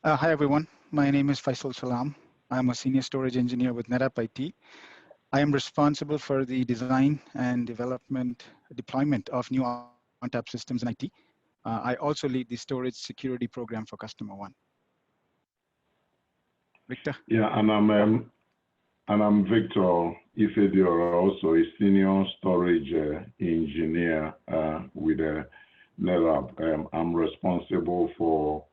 Hi, everyone. My name is Faisal Salam. I'm a senior storage engineer with NetApp IT. I am responsible for the design and development deployment of new ONTAP systems in IT. I also lead the storage security program for Customer-1. Victor? Yeah, and I'm Victor Ifediora, also a senior storage engineer with NetApp. I'm responsible for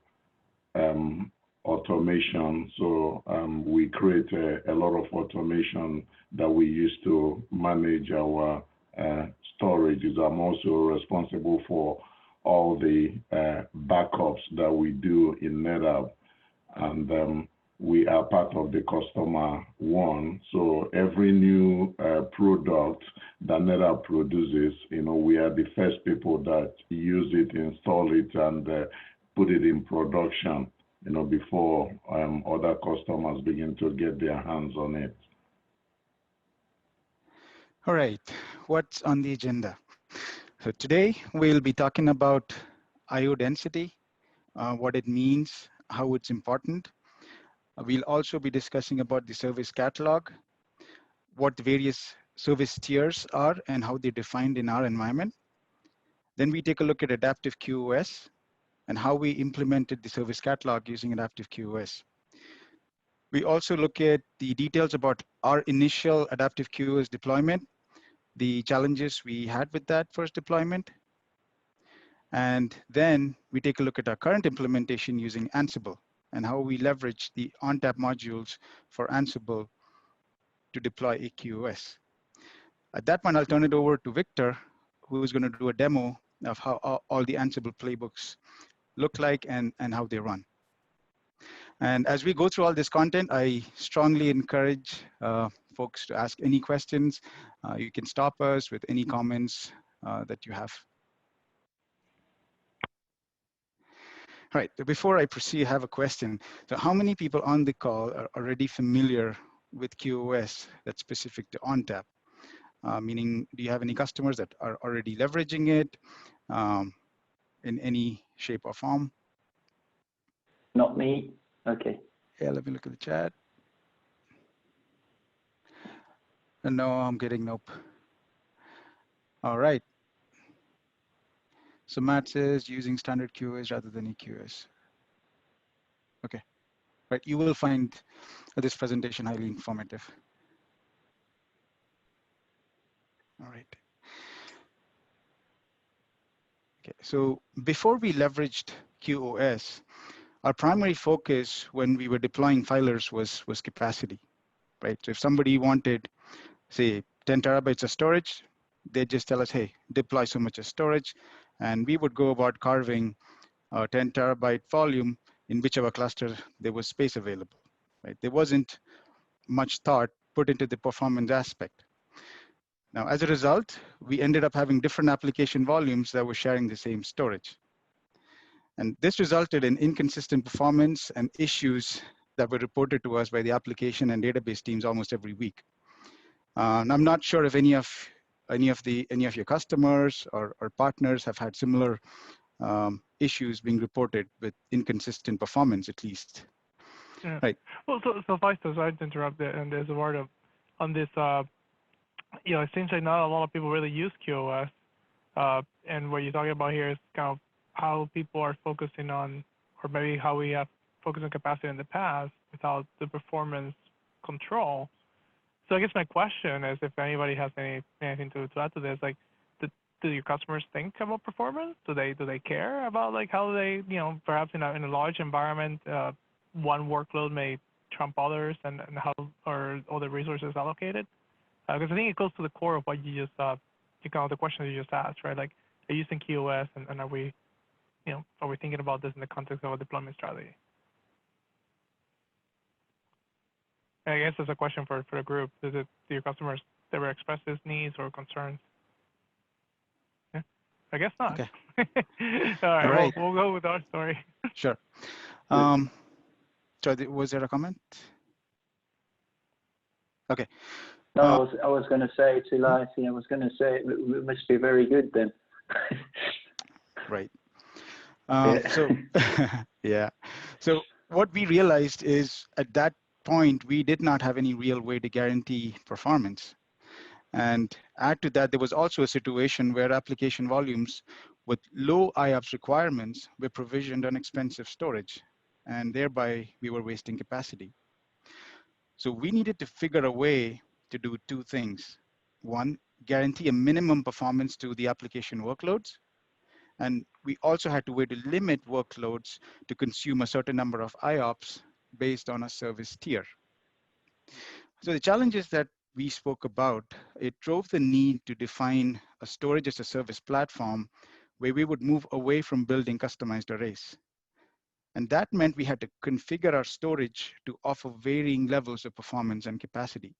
automation. So we create a lot of automation that we use to manage our storages. I'm also responsible for all the backups that we do in NetApp. And we are part of the Customer-1. So every new product that NetApp produces, we are the first people that use it, install it, and put it in production, before other customers begin to get their hands on it. All right, what's on the agenda? So today we'll be talking about IO density, what it means, how it's important. We'll also be discussing about the service catalog, what the various service tiers are and how they're defined in our environment. Then we take a look at Adaptive QoS and how we implemented the service catalog using Adaptive QoS. We also look at the details about our initial Adaptive QoS deployment, the challenges we had with that first deployment. And then we take a look at our current implementation using Ansible and how we leverage the ONTAP modules for Ansible to deploy a QoS. At that point, I'll turn it over to Victor, who is going to do a demo of how all the Ansible playbooks look like and how they run. And as we go through all this content, I strongly encourage folks to ask any questions. You can stop us with any comments that you have. All right, before I proceed, I have a question. So how many people on the call are already familiar with QoS that's specific to ONTAP? Meaning, do you have any customers that are already leveraging it in any shape or form? Not me. Okay. Yeah, let me look at the chat. No, I'm getting nope. All right. So Matt says using standard QoS rather than EQoS. Okay. Right. You will find this presentation highly informative. All right. Okay. So before we leveraged QoS, our primary focus when we were deploying filers was capacity, right? So if somebody wanted, say, 10 terabytes of storage, they'd just tell us, hey, deploy so much of storage. And we would go about carving a 10 terabyte volume in whichever cluster there was space available, right? There wasn't much thought put into the performance aspect. Now, as a result, we ended up having different application volumes that were sharing the same storage. And this resulted in inconsistent performance and issues that were reported to us by the application and database teams almost every week. And I'm not sure if any of your customers or partners have had similar issues being reported with inconsistent performance, at least. Yeah. Right. Well, so Faisal, sorry to interrupt there, and there's a word on this. It seems like not a lot of people really use QoS, and what you're talking about here is kind of how people are focusing on, or maybe how we have focused on capacity in the past without the performance control. So I guess my question is, if anybody has anything to add to this, like, do your customers think about performance? Do they care about like how they, perhaps in a large environment, one workload may trump others, and how are all the resources allocated? Because I think it goes to the core of what you just, the question you just asked, right? Like, are you using QoS, and are we thinking about this in the context of a deployment strategy? And I guess it's a question for the group. Do your customers ever express these needs or concerns? Yeah, I guess not. Okay. All right. All We'll go with our story. Sure. So was there a comment? Okay. No, I was going to say to Lighty, I was going to say it must be very good then. Right. So yeah. So what we realized is at that point, we did not have any real way to guarantee performance. And add to that, there was also a situation where application volumes with low IOPS requirements were provisioned on expensive storage, and thereby we were wasting capacity. So we needed to figure a way to do two things. One, guarantee a minimum performance to the application workloads. And we also had to way to limit workloads to consume a certain number of IOPS based on a service tier. So the challenges that we spoke about, it drove the need to define a storage as a service platform where we would move away from building customized arrays. And that meant we had to configure our storage to offer varying levels of performance and capacity.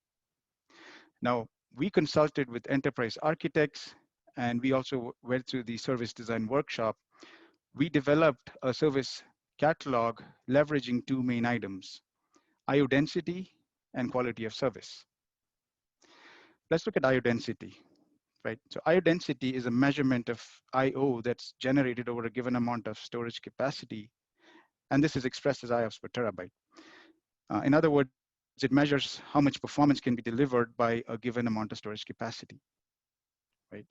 Now, we consulted with enterprise architects, and we also went through the service design workshop. We developed a service catalog leveraging two main items, IO density and quality of service. Let's look at IO density, right? So IO density is a measurement of IO that's generated over a given amount of storage capacity, and this is expressed as IOPS per terabyte. In other words, it measures how much performance can be delivered by a given amount of storage capacity, right?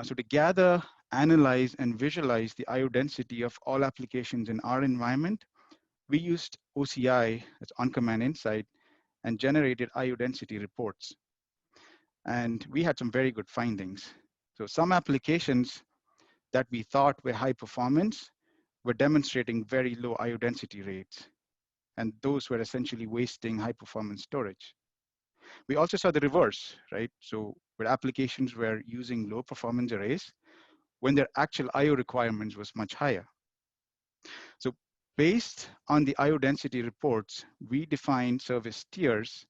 So to gather, analyze, and visualize the IO density of all applications in our environment, we used OCI, that's on-command insight, and generated IO density reports. And we had some very good findings. So some applications that we thought were high performance were demonstrating very low IO density rates. And those were essentially wasting high performance storage. We also saw the reverse, right? So where applications were using low performance arrays when their actual IO requirements was much higher. So based on the IO density reports, we defined service tiers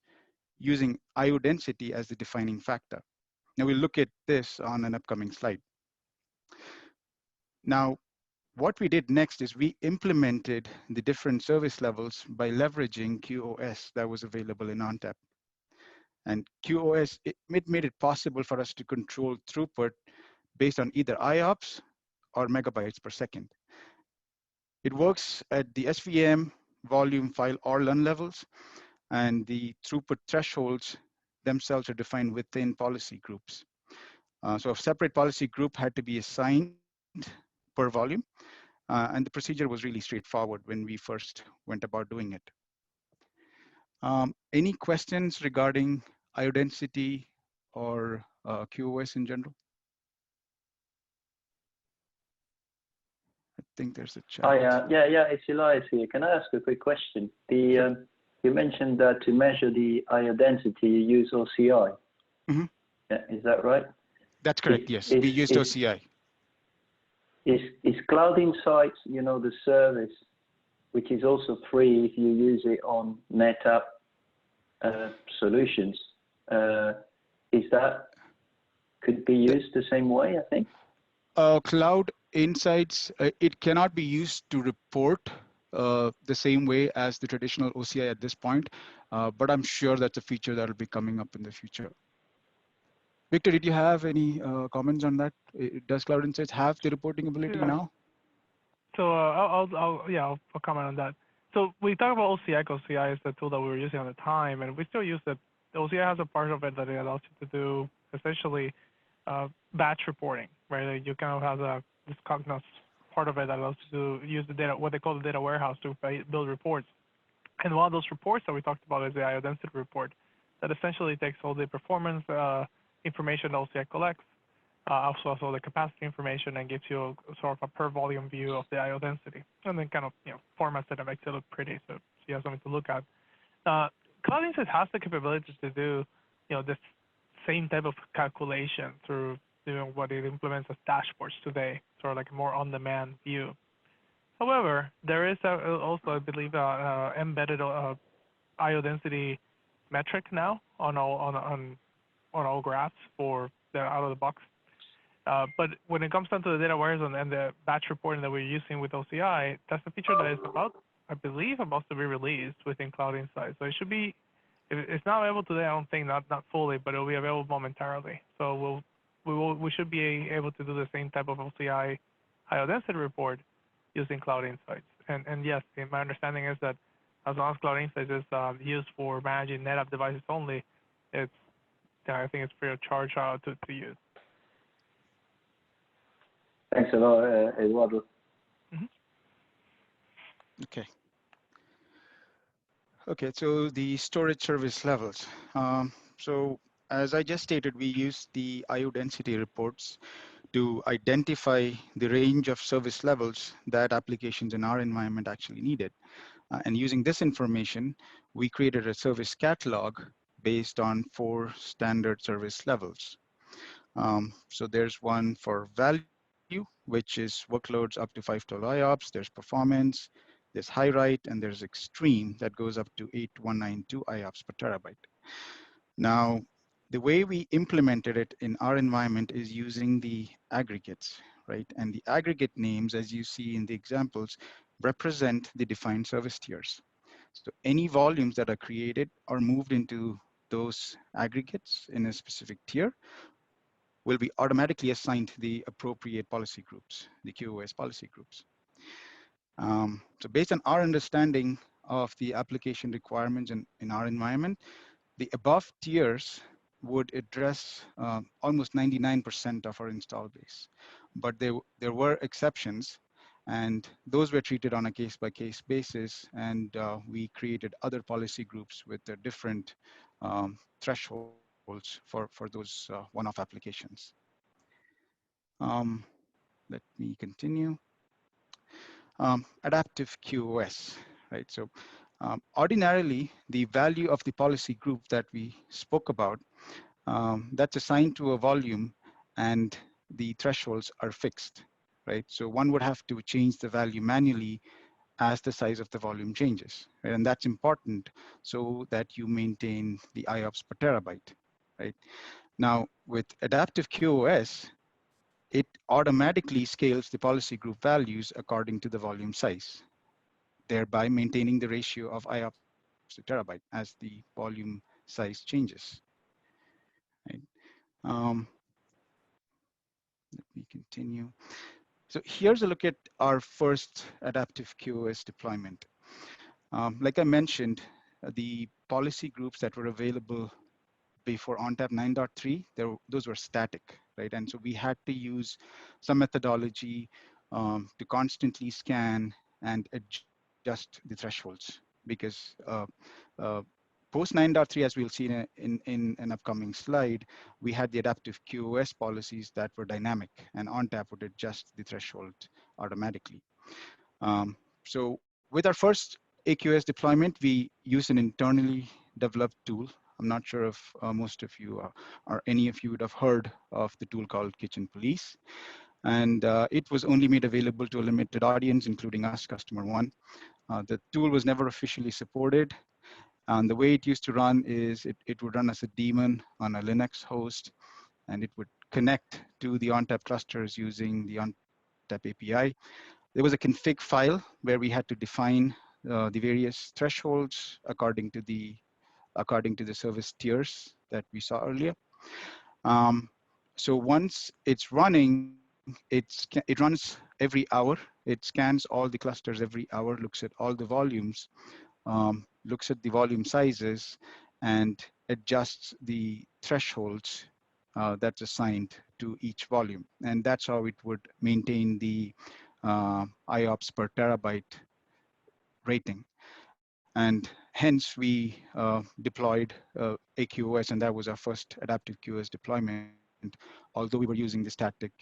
using IO density as the defining factor. Now we'll look at this on an upcoming slide. Now, what we did next is we implemented the different service levels by leveraging QoS that was available in ONTAP. And QoS, it made it possible for us to control throughput based on either IOPS or megabytes per second. It works at the SVM, volume, file, or LUN levels, and the throughput thresholds themselves are defined within policy groups. So a separate policy group had to be assigned per volume, and the procedure was really straightforward when we first went about doing it. Any questions regarding IO density or QoS in general? I think there's a chat. Oh, yeah, it's Elias here. Can I ask a quick question? You mentioned that to measure the IO density, you use OCI. Mm-hmm. Yeah, is that right? That's correct, yes. We used OCI. Is Cloud Insights, the service, which is also free if you use it on NetApp solutions, could be used the same way, I think? Cloud Insights, it cannot be used to report the same way as the traditional OCI at this point, but I'm sure that's a feature that will be coming up in the future. Victor, did you have any comments on that? Does Cloud Insights have the reporting ability now? So I'll comment on that. So we talk about OCI, because OCI is the tool that we were using at the time, and we still use it. The OCI has a part of it that it allows you to do essentially batch reporting, right? You kind of have this Cognos part of it that allows you to use the data, what they call the data warehouse, to build reports. And one of those reports that we talked about is the IO density report that essentially takes all the performance information that OCI collects, also all the capacity information, and gives you sort of a per volume view of the IO density, and then kind of formats it and makes it look pretty, so you have something to look at. Cloud Insights has the capability to do this same type of calculation through what it implements as dashboards today, sort of like a more on-demand view. However, there is also, I believe, embedded IO density metric now on all graphs for the out of the box. But when it comes down to the data warehouse and the batch reporting that we're using with OCI, that's a feature that is I believe, about to be released within Cloud Insights. So it should be, it's not available today, I don't think, not fully, but it'll be available momentarily. So we should be able to do the same type of OCI IO density report using Cloud Insights. And yes, my understanding is that as long as Cloud Insights is used for managing NetApp devices only, it's I think it's free of charge to use. Thanks a lot, Eduardo. Mm-hmm. Okay. Okay, so the storage service levels. So as I just stated, we use the IO density reports to identify the range of service levels that applications in our environment actually needed. And using this information, we created a service catalog based on 4 standard service levels. So there's one for value, which is workloads up to 512 IOPS. There's performance, there's high write, and there's extreme that goes up to 8192 IOPS per terabyte. Now, the way we implemented it in our environment is using the aggregates, right? And the aggregate names, as you see in the examples, represent the defined service tiers. So any volumes that are created or moved into those aggregates in a specific tier will be automatically assigned to the appropriate policy groups, the QoS policy groups. So based on our understanding of the application requirements in our environment, the above tiers would address almost 99% of our install base. But there were exceptions, and those were treated on a case-by-case basis, and we created other policy groups with different thresholds for those one-off applications. Um, Let me continue. Adaptive QoS, right? So ordinarily, the value of the policy group that we spoke about, that's assigned to a volume, and the thresholds are fixed, right? So one would have to change the value manually as the size of the volume changes, right? And that's important so that you maintain the IOPS per terabyte, right? Now, with adaptive QoS, it automatically scales the policy group values according to the volume size, thereby maintaining the ratio of IOPS to terabyte as the volume size changes. Right? Um, Let me continue. So here's a look at our first adaptive QoS deployment. Like I mentioned, the policy groups that were available before ONTAP 9.3, those were static, right? And so we had to use some methodology to constantly scan and adjust the thresholds, because post 9.3, as we'll see in an upcoming slide, we had the adaptive QoS policies that were dynamic, and ONTAP would adjust the threshold automatically. So with our first AQoS deployment, we use an internally developed tool. I'm not sure if most of you or any of you would have heard of the tool called Kitchen Police. And it was only made available to a limited audience, including us, Customer-1. The tool was never officially supported. And the way it used to run is it would run as a daemon on a Linux host, and it would connect to the ONTAP clusters using the ONTAP API. There was a config file where we had to define the various thresholds according to the service tiers that we saw earlier. So once it's running, it runs every hour. It scans all the clusters every hour, looks at all the volumes, looks at the volume sizes, and adjusts the thresholds that's assigned to each volume. And that's how it would maintain the IOPS per terabyte rating. And hence we deployed AQoS, and that was our first adaptive QoS deployment, although we were using the static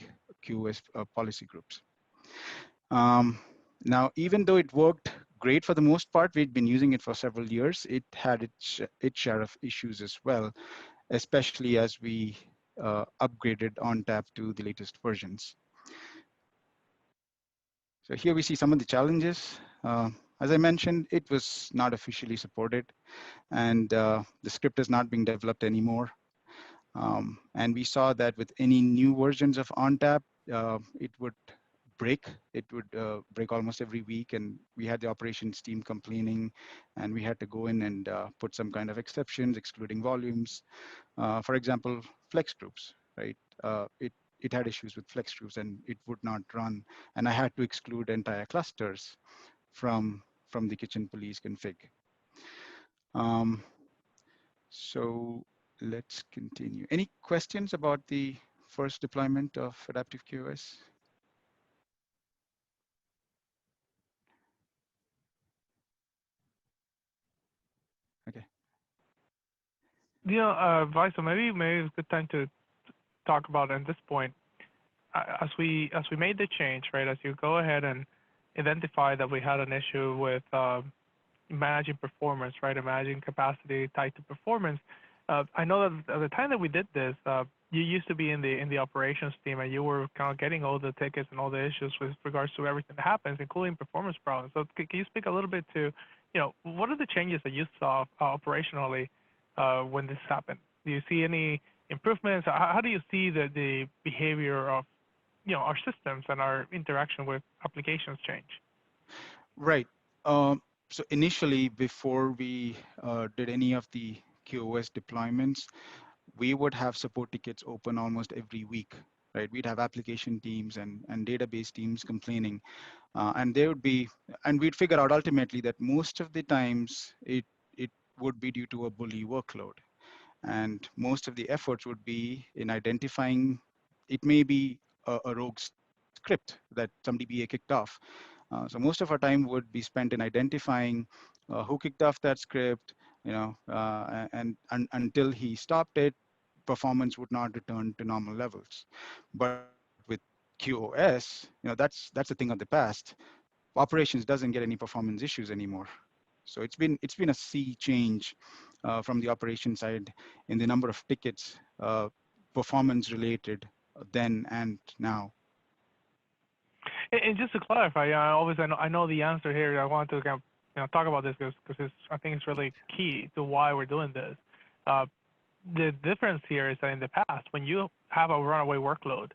QoS policy groups. Now, even though it worked great for the most part, we'd been using it for several years, it had its share of issues as well, especially as we upgraded ONTAP to the latest versions. So here we see some of the challenges. As I mentioned, it was not officially supported, and the script is not being developed anymore. And we saw that with any new versions of ONTAP, it would break. It would break almost every week, and we had the operations team complaining, and we had to go in and put some kind of exceptions, excluding volumes. For example, flex groups, right? It had issues with flex groups, and it would not run. And I had to exclude entire clusters from the kitchen police config. So let's continue. Any questions about the first deployment of Adaptive QoS? Okay. Faisal, maybe it's a good time to talk about at this point. As we made the change, right? As you go ahead and identify that we had an issue with managing performance, right, and managing capacity tied to performance. I know that at the time that we did this, you used to be in the operations team, and you were kind of getting all the tickets and all the issues with regards to everything that happens, including performance problems. So can you speak a little bit to, what are the changes that you saw operationally when this happened? Do you see any improvements? How do you see the behavior of, our systems and our interaction with applications change? Right. So initially, before we did any of the QoS deployments, we would have support tickets open almost every week, right? We'd have application teams and database teams complaining, and they would be, and we'd figure out ultimately that most of the times it would be due to a bully workload, and most of the efforts would be in identifying. It may be a rogue script that some DBA kicked off. So most of our time would be spent in identifying who kicked off that script, and until he stopped it, performance would not return to normal levels. But with QoS, that's a thing of the past. Operations doesn't get any performance issues anymore. So it's been a sea change from the operation side in the number of tickets, performance related, then and now. And just to clarify, I know the answer here. I want to kind of, talk about this because I think it's really key to why we're doing this. The difference here is that in the past, when you have a runaway workload,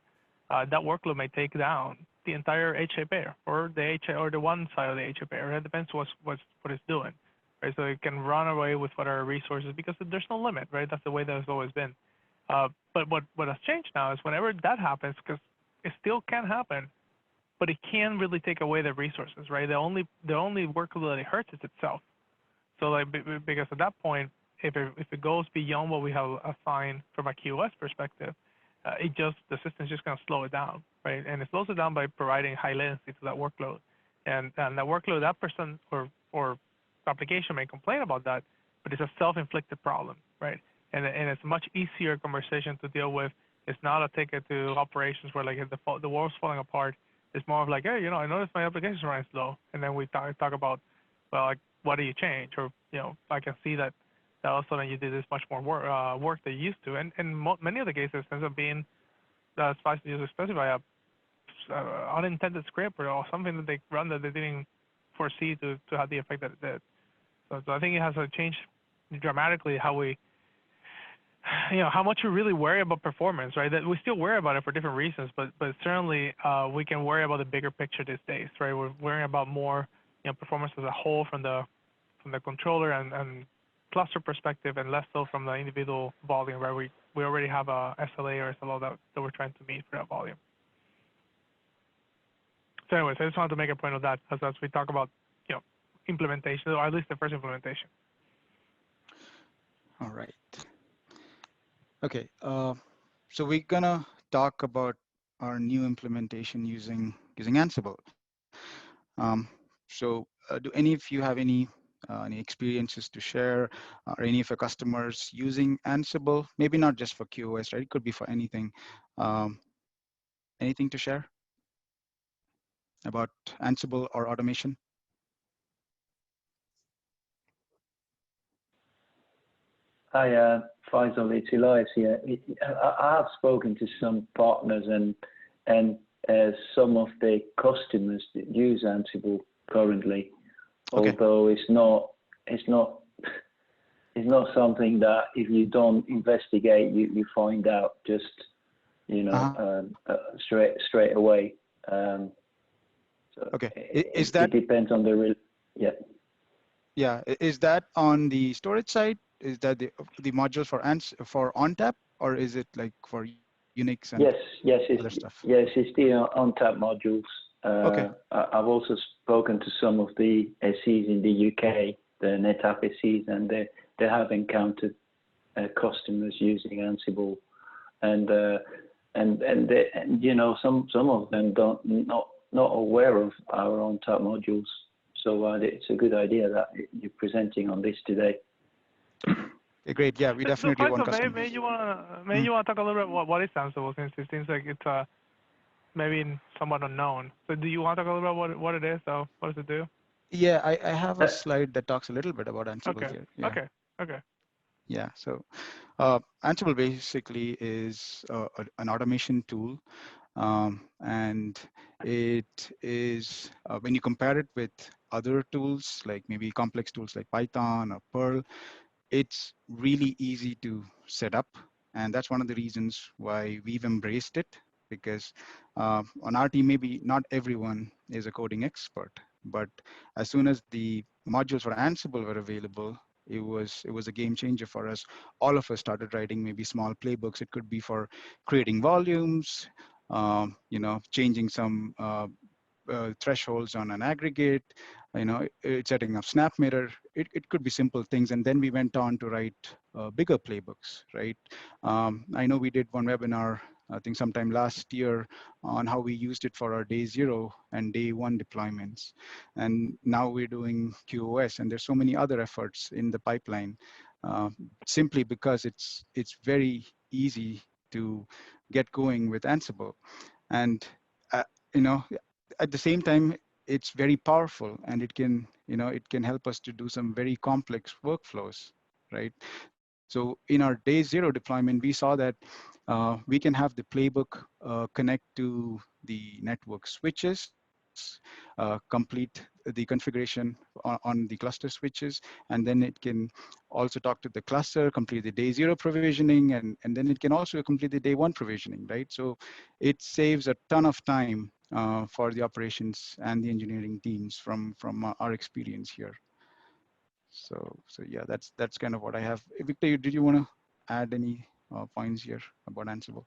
that workload may take down the entire HA pair or the one side of the HA pair. It depends what it's doing, right? So it can run away with whatever resources because there's no limit, right? That's the way that it's always been. But what has changed now is whenever that happens, because it still can happen, but it can really take away the resources, right? The only workload that it hurts is itself. So because at that point, if it goes beyond what we have assigned from a QoS perspective, the system's just going to slow it down, right? And it slows it down by providing high latency to that workload. And that workload, that person or application may complain about that, but it's a self-inflicted problem, right? And it's a much easier conversation to deal with. It's not a ticket to operations where like the world's falling apart. It's more of like, hey, I noticed my application's running slow, and then we talk about, well, like, what do you change? Or I can see that all of a sudden you did this much more work than you used to, and many of the cases ends up being that Spice user specify a unintended script or something that they run that they didn't foresee to have the effect that it did. So I think it has changed dramatically how we, how much we really worry about performance, right? That we still worry about it for different reasons, but certainly we can worry about the bigger picture these days, right? We're worrying about more, performance as a whole from the controller and cluster perspective, and less so from the individual volume, where we already have a SLA or SLO that we're trying to meet for that volume. So anyways, I just wanted to make a point of that as we talk about, implementation, or at least the first implementation. All right. Okay, so we're gonna talk about our new implementation using Ansible. Do any of you have any experiences to share, or any of your customers using Ansible? Maybe not just for QoS, right? It could be for anything. Anything to share about Ansible or automation? Hi, Faisal, it's Elias here. I have spoken to some partners and some of the customers that use Ansible currently, okay. Although it's not something that if you don't investigate, you find out just straight away. So okay, it depends on the Yeah, is that on the storage side? Is that the modules for ONTAP, or is it like for Unix and yes, other stuff? Yes, it's the ONTAP modules. Okay. I've also spoken to some of the SEs in the UK, the NetApp SEs, and they have encountered customers using Ansible, and you know, some of them not aware of our ONTAP modules. So it's a good idea that you're presenting on this today. Okay, great. Yeah, we definitely want customers. Maybe you wanna talk a little bit what is Ansible, since it seems like it's maybe somewhat unknown. So do you want to talk a little bit about what it is? So what does it do? Yeah, I have a slide that talks a little bit about Ansible here. Yeah. Okay. Yeah, so Ansible basically is an automation tool, and it is, when you compare it with other tools, like maybe complex tools like Python or Perl, it's really easy to set up. And that's one of the reasons why we've embraced it, because on our team, maybe not everyone is a coding expert, but as soon as the modules for Ansible were available, it was a game changer for us. All of us started writing maybe small playbooks. It could be for creating volumes, you know, changing some thresholds on an aggregate, you know, setting up snap mirror. It could be simple things. And then we went on to write bigger playbooks, right? I know we did one webinar, I think sometime last year, on how we used it for our day 0 and day 1 deployments. And now we're doing QoS, and there's so many other efforts in the pipeline, simply because it's very easy to get going with Ansible. And you know, at the same time, it's very powerful, and it can, you know, it can help us to do some very complex workflows, right? So in our day 0 deployment, we saw that we can have the playbook connect to the network switches, complete the configuration on the cluster switches, and then it can also talk to the cluster, complete the day 0 provisioning, and then it can also complete the day 1 provisioning, right? So it saves a ton of time for the operations and the engineering teams from our experience here. So yeah, that's kind of what I have. Victor, did you want to add any points here about Ansible?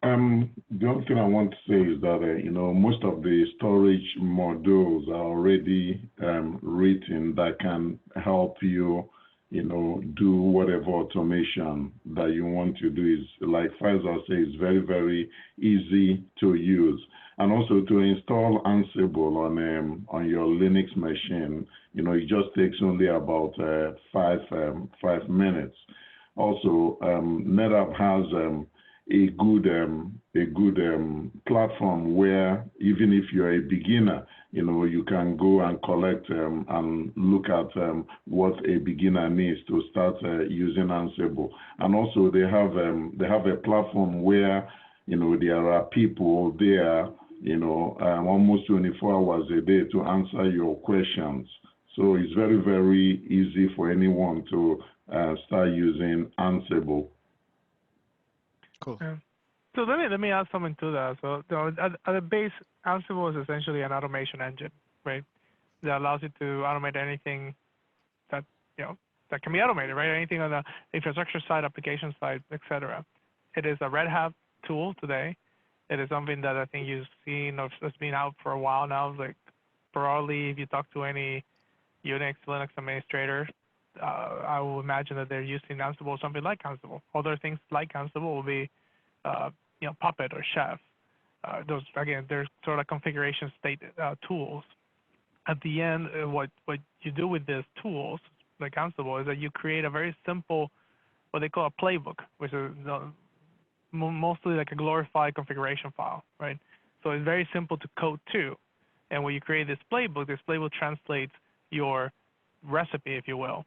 The only thing I want to say is that, you know, most of the storage modules are already written that can help you, you know, do whatever automation that you want to do. Is, like Faisal says, very, very easy to use. And also to install Ansible on your Linux machine, you know, it just takes only about 5 minutes. Also, NetApp has a good platform where even if you're a beginner, you know, you can go and collect and look at what a beginner needs to start using Ansible. And also they have a platform where, you know, there are people there, you know, almost 24 hours a day to answer your questions. So it's very, very easy for anyone to start using Ansible. Cool. Yeah. So let me add something to that. So at the base, Ansible is essentially an automation engine, right? That allows you to automate anything that, you know, that can be automated, right? Anything on the infrastructure side, application side, etc. It is a Red Hat tool today. It is something that I think you've seen that's been out for a while now. Like broadly, if you talk to any Unix, Linux administrator, I will imagine that they're using Ansible or something like Ansible. Other things like Ansible will be, you know, Puppet or Chef. Those, again, they're sort of configuration state tools. At the end, what you do with these tools, like Ansible, is that you create a very simple, what they call a playbook, which is mostly like a glorified configuration file, right? So it's very simple to code to. And when you create this playbook translates your recipe, if you will.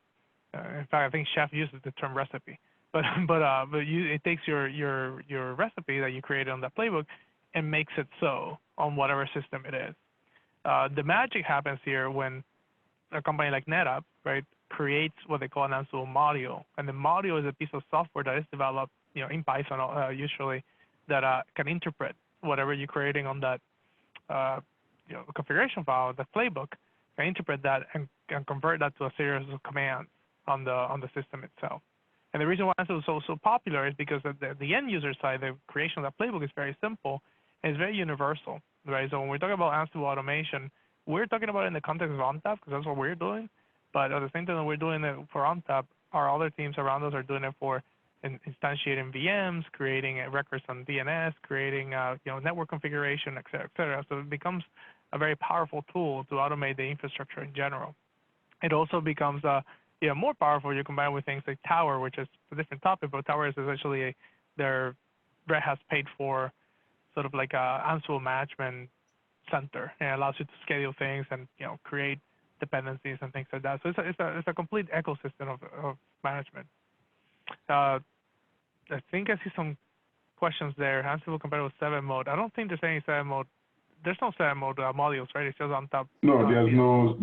In fact, I think Chef uses the term recipe, but it takes your recipe that you created on that playbook and makes it so on whatever system it is. The magic happens here when a company like NetApp, right, creates what they call an Ansible module, and the module is a piece of software that is developed, you know, in Python usually, that can interpret whatever you're creating on that, you know, configuration file, the playbook, can interpret that and convert that to a series of commands on the system itself. And the reason why Ansible is so popular is because the end user side, the creation of that playbook is very simple and it's very universal. right? So when we talk about Ansible automation, we're talking about it in the context of ONTAP because that's what we're doing. But at the same time that we're doing it for ONTAP, our other teams around us are doing it for instantiating VMs, creating records on DNS, creating network configuration, et cetera, et cetera. So it becomes a very powerful tool to automate the infrastructure in general. It also becomes more powerful. You combine with things like Tower, which is a different topic, but Tower is essentially Red Hat has paid for sort of like a Ansible management center, and it allows you to schedule things and create dependencies and things like that. So it's a complete ecosystem of management. I think I see some questions there. Ansible compatible with 7 mode. I don't think there's any 7 mode. There's no 7 mode modules, right? It's just on top. No, there's no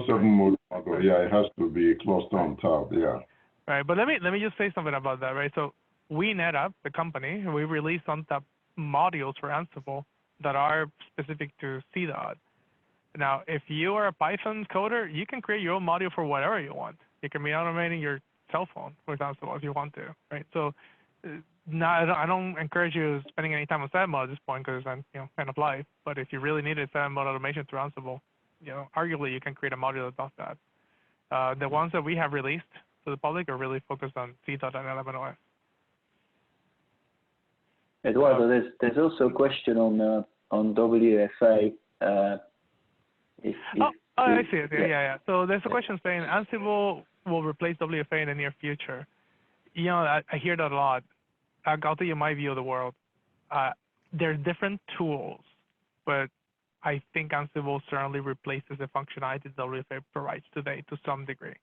7 mode module. Yeah, it has to be cluster on top. Yeah. Right, but let me just say something about that, right? So we NetApp, the company, we release ONTAP modules for Ansible that are specific to CDOT. Now, if you are a Python coder, you can create your own module for whatever you want. You can be automating your cell phone with Ansible if you want to, right? So I don't encourage you spending any time on 7 mode at this point because I'm kind of live. But if you really needed 7 mode automation through Ansible, arguably you can create a module that does that. The ones that we have released to the public are really focused on CDOT and 11OS. Eduardo, there's also a question on WFA. I see it. Yeah. So there's a question saying Ansible will replace WFA in the near future. I hear that a lot. I'll tell you my view of the world. There's different tools, but I think Ansible certainly replaces the functionality WFA provides today to some degree.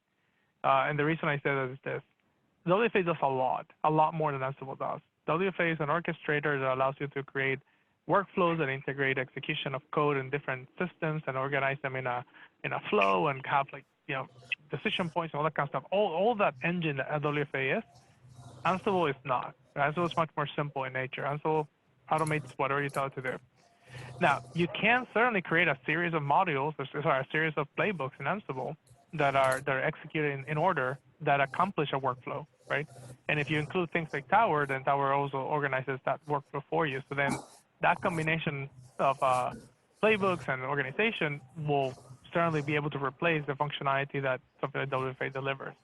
And the reason I say that is this. WFA does a lot more than Ansible does. WFA is an orchestrator that allows you to create workflows that integrate execution of code in different systems and organize them in a flow and have decision points and all that kind of stuff. All that engine that WFA is, Ansible is not. Ansible is much more simple in nature. Ansible automates whatever you tell it to do. Now, you can certainly create a series of modules, a series of playbooks in Ansible that are executed in order that accomplish a workflow, right? And if you include things like Tower, then Tower also organizes that workflow for you. So then that combination of playbooks and organization will certainly be able to replace the functionality that something like WFA delivers.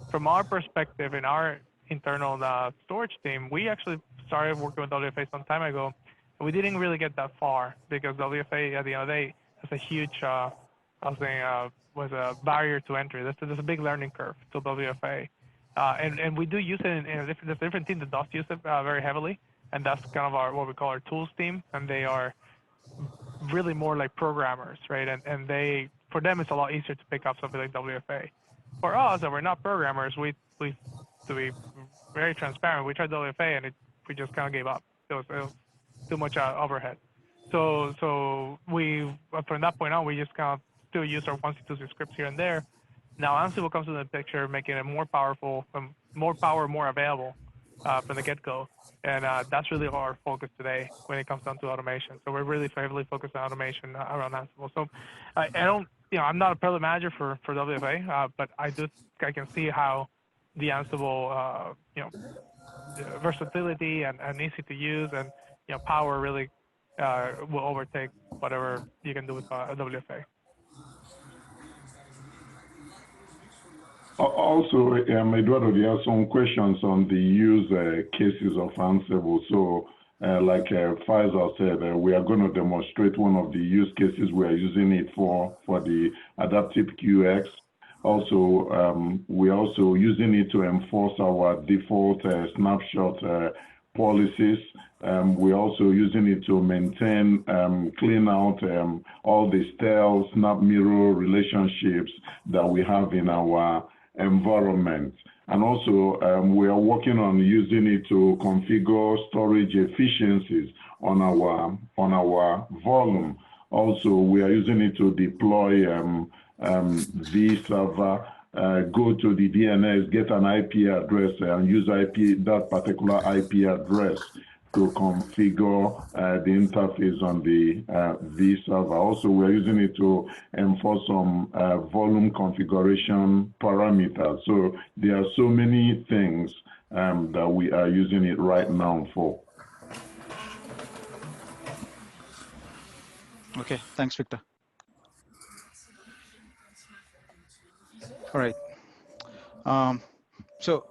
From our perspective, in our internal storage team, we actually started working with WFA some time ago. And we didn't really get that far because WFA, at the end of the day, has a huge, was a barrier to entry. There's a big learning curve to WFA. And we do use it in there's a different team that does use it very heavily. And that's kind of what we call our tools team. And they are really more like programmers, right? And for them, it's a lot easier to pick up something like WFA. For us, that we're not programmers, we to be very transparent, we tried WFA and we just kind of gave up. It was too much overhead. So from that point on, we just kind of still use our 1C2C scripts here and there. Now Ansible comes into the picture, making it more powerful, more available from the get-go. And that's really our focus today when it comes down to automation. So we're really heavily focused on automation around Ansible. So I don't, I'm not a product manager for WFA, but I can see how the Ansible, versatility and easy to use and power really will overtake whatever you can do with WFA. Also, Eduardo, there are some questions on the use cases of Ansible. So, like Faisal said, we are going to demonstrate one of the use cases we are using it for the Adaptive QoS. Also, we're also using it to enforce our default snapshot policies. We're also using it to maintain, clean out all the stale snap mirror relationships that we have in our environment. And also, we are working on using it to configure storage efficiencies on our volume. Also, we are using it to deploy vServer, go to the DNS, get an IP address, and use that particular IP address to configure the interface on the vServer. Also, we're using it to enforce some volume configuration parameters. So there are so many things that we are using it right now for. Okay, thanks, Victor. All right. So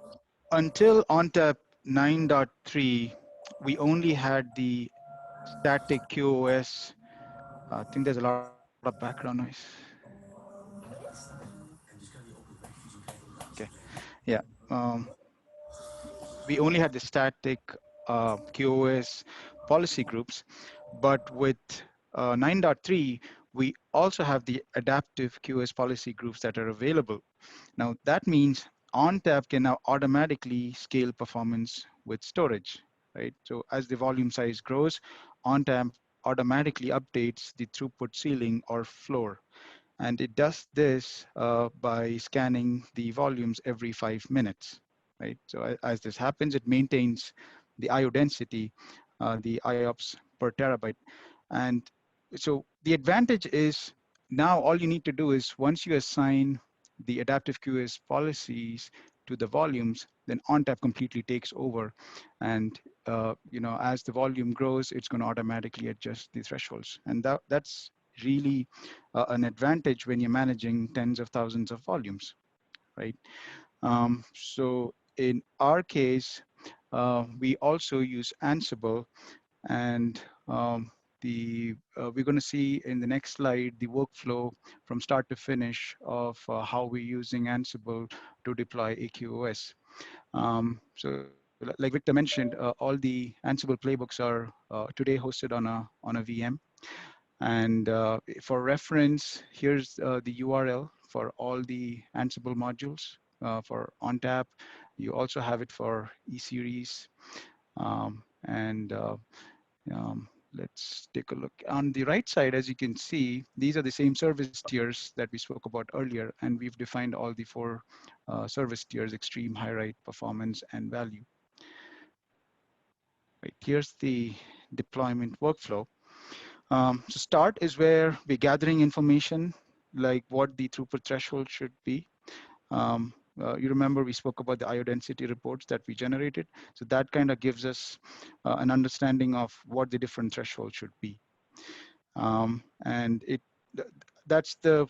until ONTAP 9.3, we only had the static QoS. I think there's a lot of background noise. Okay. Yeah. Um, we only had the static QoS policy groups, but with 9.3, we also have the adaptive QoS policy groups that are available. Now that means ONTAP can now automatically scale performance with storage, right? So as the volume size grows, ONTAP automatically updates the throughput ceiling or floor. And it does this by scanning the volumes every 5 minutes, right? So as this happens, it maintains the IO density, the IOPS per terabyte. And so the advantage is now all you need to do is once you assign the adaptive QoS policies to the volumes, then ONTAP completely takes over. And as the volume grows, it's going to automatically adjust the thresholds. And that's really an advantage when you're managing tens of thousands of volumes, right? So in our case, we also use Ansible, and we're going to see in the next slide the workflow from start to finish of how we're using Ansible to deploy AQoS. So like Victor mentioned, all the Ansible playbooks are today hosted on a VM. And for reference, here's the URL for all the Ansible modules for ONTAP. You also have it for E-Series. And let's take a look. On the right side, as you can see, these are the same service tiers that we spoke about earlier, and we've defined all the four service tiers: extreme, high rate, performance, and value. Right, here's the deployment workflow. So start is where we're gathering information like what the throughput threshold should be. You remember we spoke about the IO density reports that we generated. So that kind of gives us an understanding of what the different thresholds should be. And that's the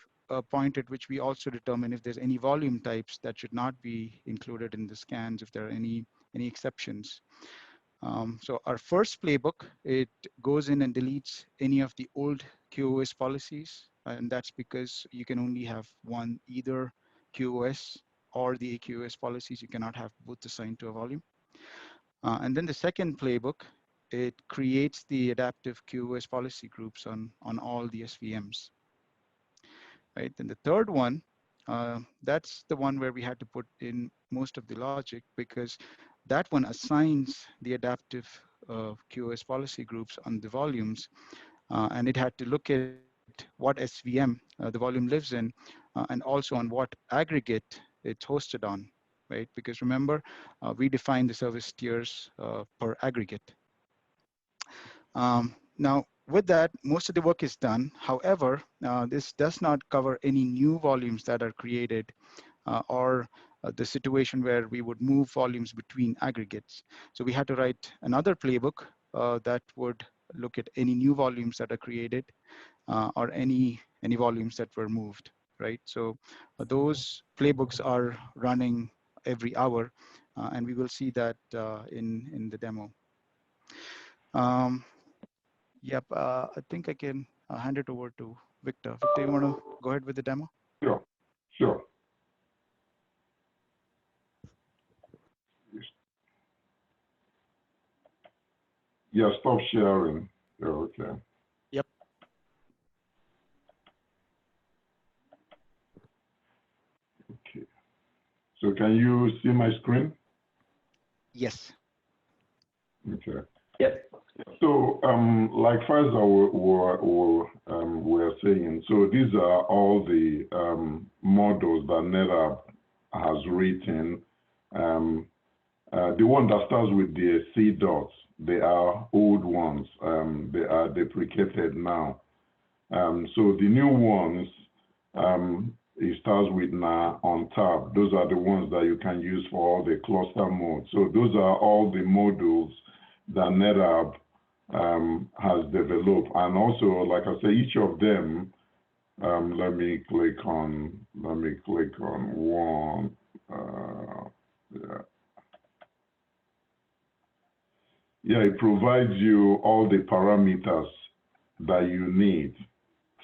point at which we also determine if there's any volume types that should not be included in the scans, if there are any exceptions. So our first playbook, it goes in and deletes any of the old QoS policies. And that's because you can only have one, either QoS or the AQoS policies. You cannot have both assigned to a volume. And then the second playbook, it creates the adaptive QoS policy groups on all the SVMs. Right. Then the third one, that's the one where we had to put in most of the logic, because that one assigns the adaptive QoS policy groups on the volumes, and it had to look at what SVM the volume lives in, and also on what aggregate it's hosted on, right? Because remember, we define the service tiers per aggregate. Now, with that, most of the work is done. However, this does not cover any new volumes that are created or the situation where we would move volumes between aggregates. So we had to write another playbook that would look at any new volumes that are created or any volumes that were moved, right? So those playbooks are running every hour, and we will see that in the demo. Yep, I think I can hand it over to Victor. Victor, you want to go ahead with the demo? Sure, sure. Yeah, stop sharing. Yeah, okay. Yep. Okay. So can you see my screen? Yes. Okay. Yep. So, like Faisal were saying, so these are all the models that NetApp has written. The one that starts with the C dots, they are old ones. They are deprecated now. So the new ones, it starts with now ONTAP. Those are the ones that you can use for all the cluster modes. So those are all the modules that NetApp has developed. And also, like I say, each of them, let me click on one. Yeah, it provides you all the parameters that you need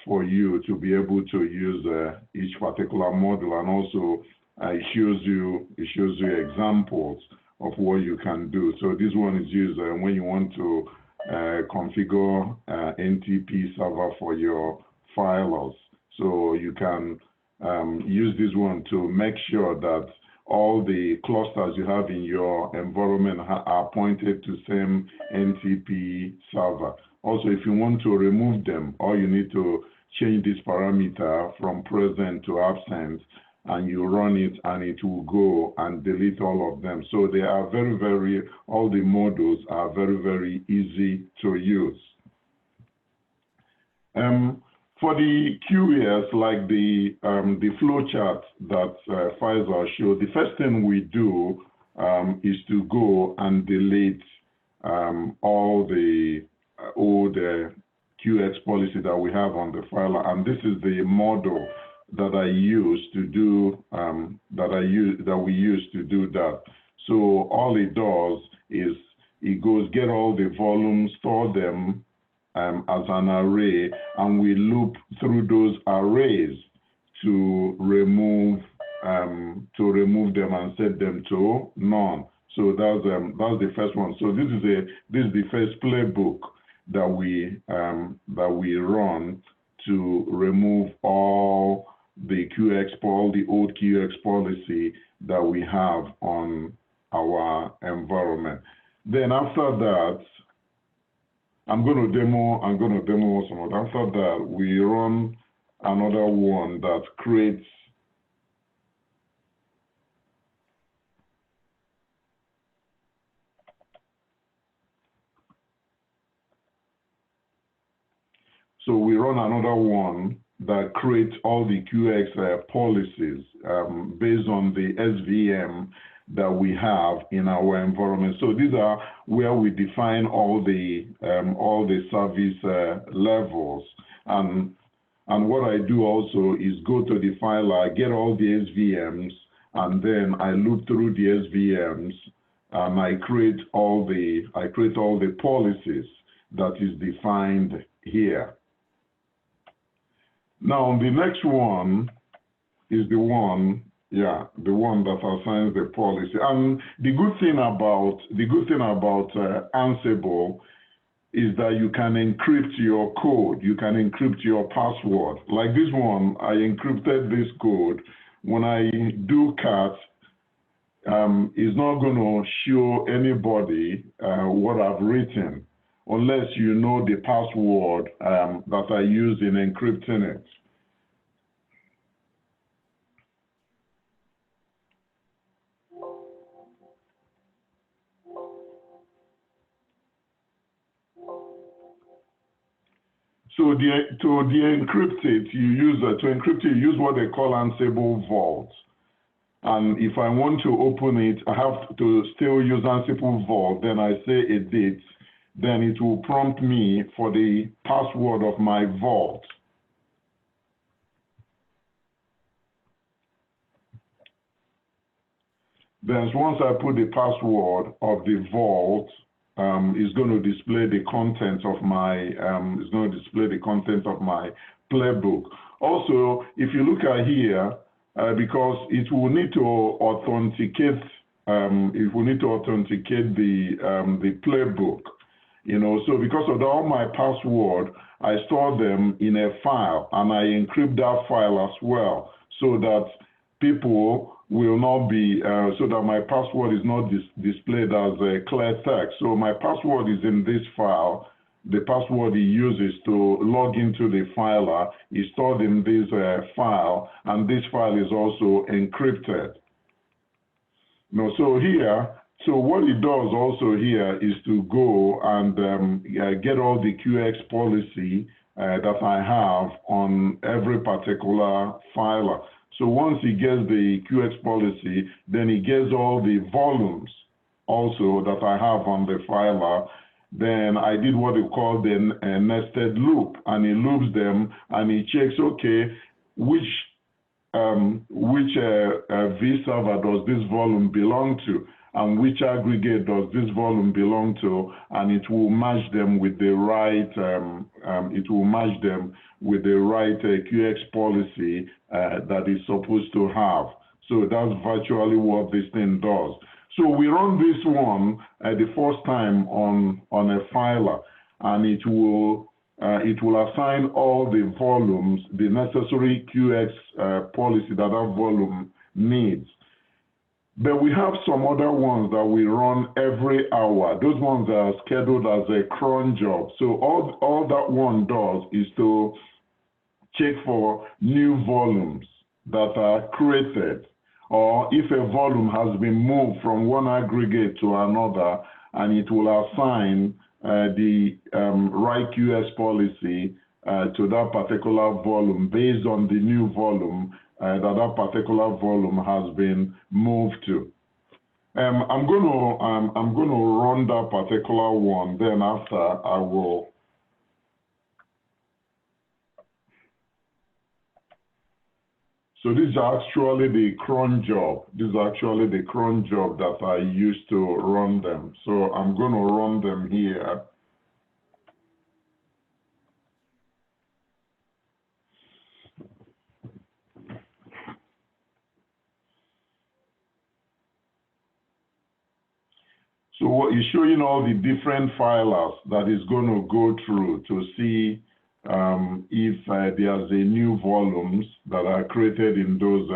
for you to be able to use each particular module, and also it shows you examples of what you can do. So this one is used when you want to configure NTP server for your filers. So you can use this one to make sure that all the clusters you have in your environment are pointed to same NTP server. Also, if you want to remove them, all you need to change this parameter from present to absent, and you run it, and it will go and delete all of them. So they are all the modules are very easy to use. For the QoS, like the flow chart that Faisal showed, the first thing we do is to go and delete all the old QoS policy that we have on the file, and this is the model that I use to do that we use to do that. So all it does is it goes get all the volumes, store them as an array, and we loop through those arrays to remove them and set them to none. So that's the first one. So this is the first playbook that we run to remove all the old QoS policy that we have on our environment. Then after that, I'm going to demo some of that. After that, we run another one that creates So we run another one that creates all the QoS policies based on the SVM that we have in our environment. So these are where we define all the service levels. And what I do also is go to the file, I get all the SVMs, and then I loop through the SVMs, and I create all the policies that is defined here. Now the next one is the one that assigns the policy. And the good thing about Ansible is that you can encrypt your code, you can encrypt your password. Like this one, I encrypted this code. When I do cat, it's not going to show anybody what I've written, unless you know the password that I use in encrypting it. So to decrypt it, you use what they call Ansible Vault. And if I want to open it, I have to still use Ansible Vault. Then I say edit. Then it will prompt me for the password of my vault. Then once I put the password of the vault, it's going to display the content of my playbook. Also, if you look at here, because it will need to authenticate, the playbook. So because of all my password, I store them in a file, and I encrypt that file as well, so that people will not be, so that my password is not displayed as a clear text. So my password is in this file. The password he uses to log into the filer is stored in this file, and this file is also encrypted. So what it does also here is to go and get all the QoS policy that I have on every particular filer. So once he gets the QoS policy, then he gets all the volumes also that I have on the filer, then I did what we call the nested loop, and it loops them, and it checks, okay, which vServer does this volume belong to, and which aggregate does this volume belong to, and it will match them with the right QX policy that it's supposed to have. So that's virtually what this thing does. So we run this one the first time on a filer, and it will assign all the volumes, the necessary QX policy that volume needs. But we have some other ones that we run every hour. Those ones are scheduled as a cron job. So all that one does is to check for new volumes that are created, or if a volume has been moved from one aggregate to another, and it will assign the right QS policy to that particular volume based on the new volume that particular volume has been moved to. I'm going to run that particular one. Then after I will. So this is actually the cron job. This is actually the cron job that I used to run them. So I'm going to run them here. So what is showing all the different filers that is going to go through to see if there's a new volumes that are created in those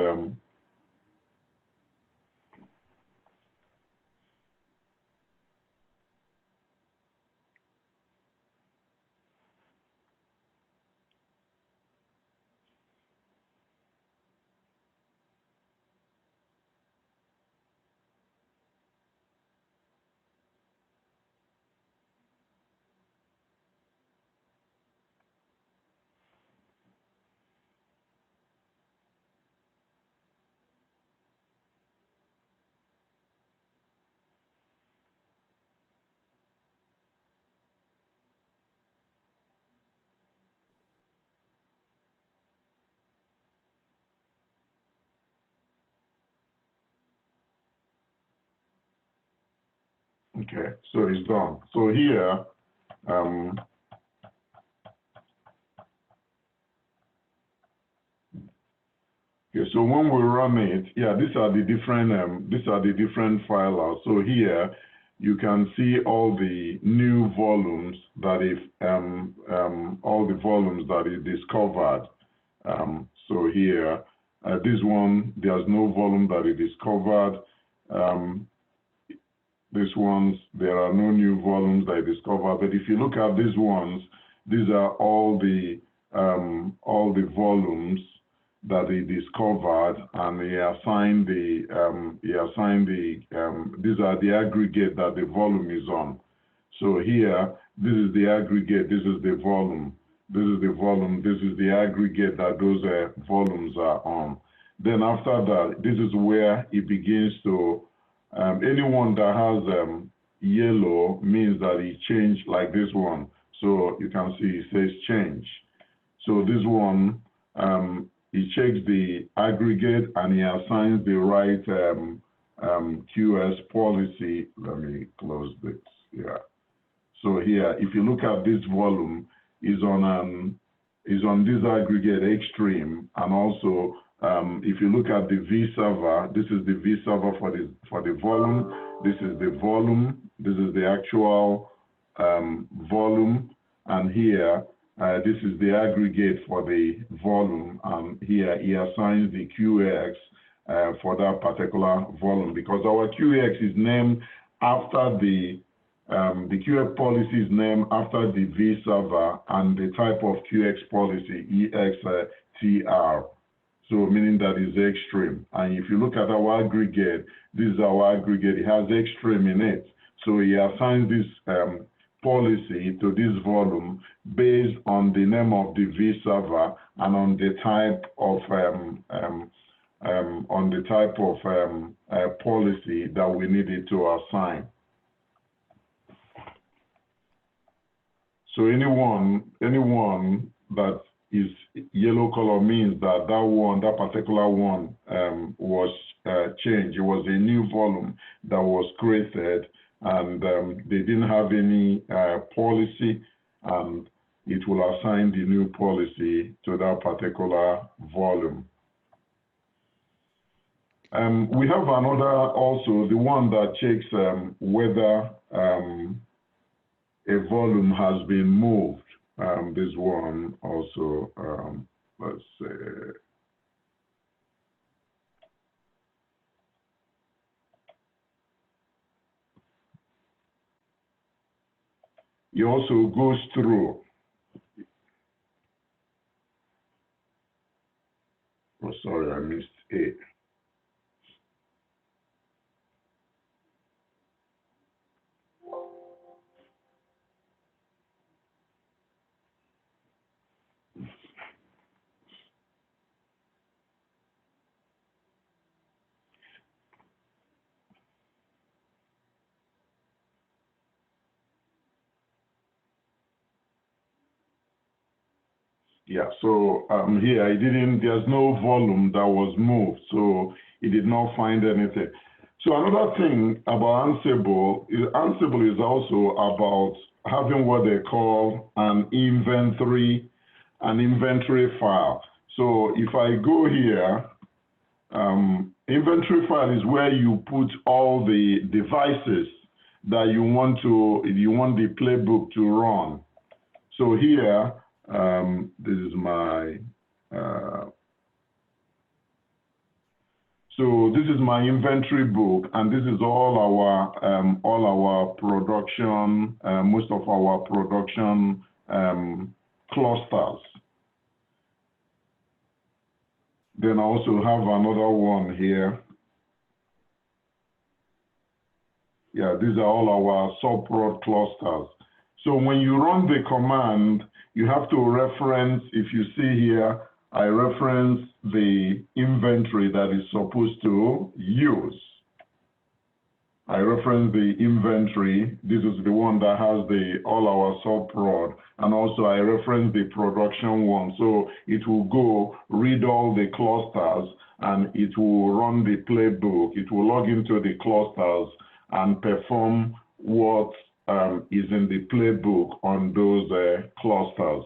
okay, so it's done. So here, okay, so when we run it, yeah, these are the different filers. So here, you can see all the new volumes that all the volumes that it discovered. So here, this one, there's no volume that it discovered. These ones, there are no new volumes that I discovered. But if you look at these ones, these are all the volumes that he discovered, and he assigned these are the aggregate that the volume is on. So here, this is the aggregate, this is the volume, this is the volume, this is the aggregate that those volumes are on. Then after that, this is where it begins to anyone that has yellow means that it changed, like this one. So you can see it says change. So this one, he checks the aggregate and he assigns the right QS policy. Let me close this. Yeah. So here, if you look at this volume, is on this aggregate extreme, and also if you look at the vServer, this is the vServer for the volume. This is the volume. This is the actual volume, and here this is the aggregate for the volume. Here he assigns the QX for that particular volume, because our QX is named after the QX policy is named after the vServer and the type of QX policy EXTR. So meaning that is extreme. And if you look at our aggregate, this is our aggregate. It has extreme in it. So he assigns this policy to this volume based on the name of the vServer and on the type of policy that we needed to assign. So anyone that is yellow color means that that particular one was changed. It was a new volume that was created, and they didn't have any policy, and it will assign the new policy to that particular volume. We have another also, the one that checks whether a volume has been moved. This one also, let's say, it also goes through. Oh, sorry, I missed A. Yeah, so here there's no volume that was moved, so it did not find anything. So another thing about Ansible is also about having what they call an inventory file. So if I go here, inventory file is where you put all the devices that you want the playbook to run. So here, this is my inventory book, and this is all our production, most of our production clusters. Then I also have another one here. Yeah, these are all our subprod clusters. So when you run the command, you have to reference, if you see here, I reference the inventory that is supposed to use. I reference the inventory. This is the one that has all our subprod. And also I reference the production one. So it will go read all the clusters and it will run the playbook. It will log into the clusters and perform what is in the playbook on those clusters.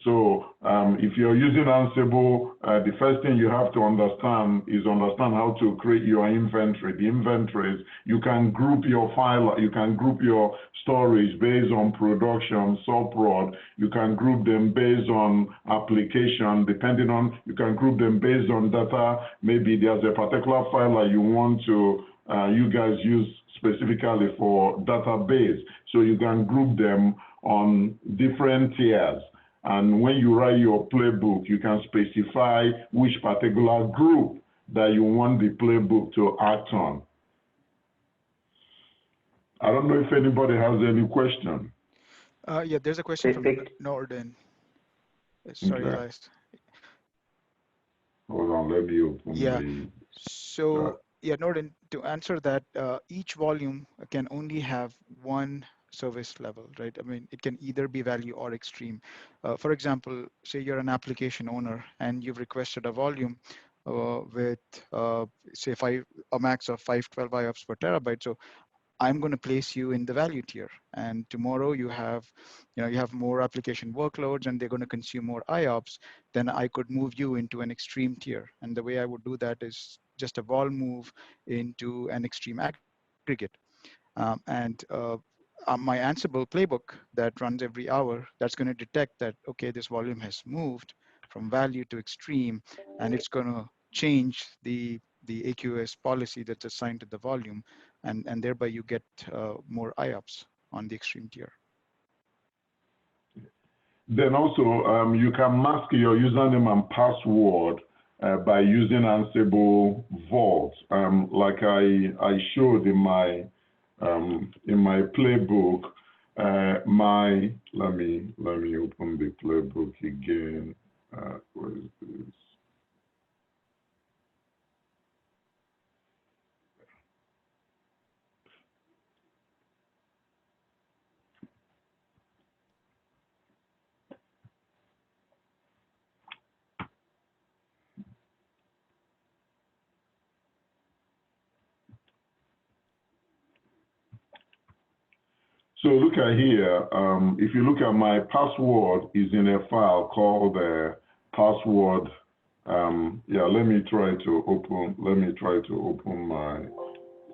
So if you're using Ansible, the first thing you have to understand how to create your inventory. The inventories, you can group your file, you can group your storage based on production, subprod. You can group them based on application, you can group them based on data. Maybe there's a particular file that you want to, you guys use specifically for database. So you can group them on different tiers. And when you write your playbook, you can specify which particular group that you want the playbook to act on. I don't know if anybody has any question. Yeah, there's a question from Norden. Sorry, Okay. Elias. Hold on, let me open the... So, yeah, Norden, to answer that, each volume can only have one service level, right? I mean, it can either be value or extreme. For example, say you're an application owner and you've requested a volume with, say, a max of 512 IOPS per terabyte. So I'm going to place you in the value tier, and tomorrow you have more application workloads and they're going to consume more IOPS. Then I could move you into an extreme tier. And the way I would do that is just a vol move into an extreme aggregate. My Ansible playbook that runs every hour, that's going to detect that, okay, this volume has moved from value to extreme, and it's going to change the AQoS policy that's assigned to the volume, and thereby you get more IOPS on the extreme tier. Then also, you can mask your username and password by using Ansible Vault, like I showed in my playbook. Let me open the playbook again. What is this? So look at here. If you look at my password is in a file called password. Yeah, let me try to open. Let me try to open my.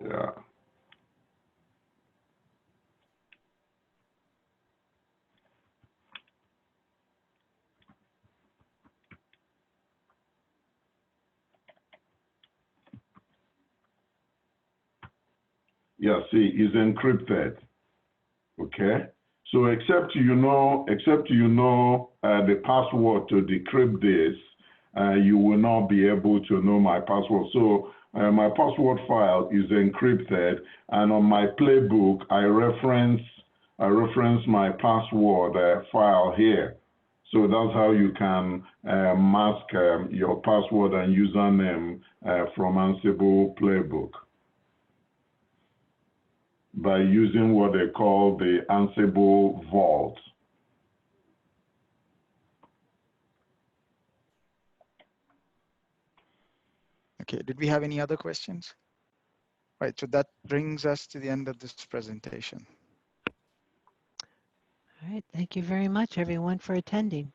Yeah. Yeah. See, it's encrypted. Okay. So except you know the password to decrypt this, you will not be able to know my password. So my password file is encrypted, and on my playbook, I reference my password file here. So that's how you can mask your password and username from Ansible playbook, by using what they call the Ansible Vault. Okay, did we have any other questions? Right, so that brings us to the end of this presentation. All right, thank you very much, everyone, for attending.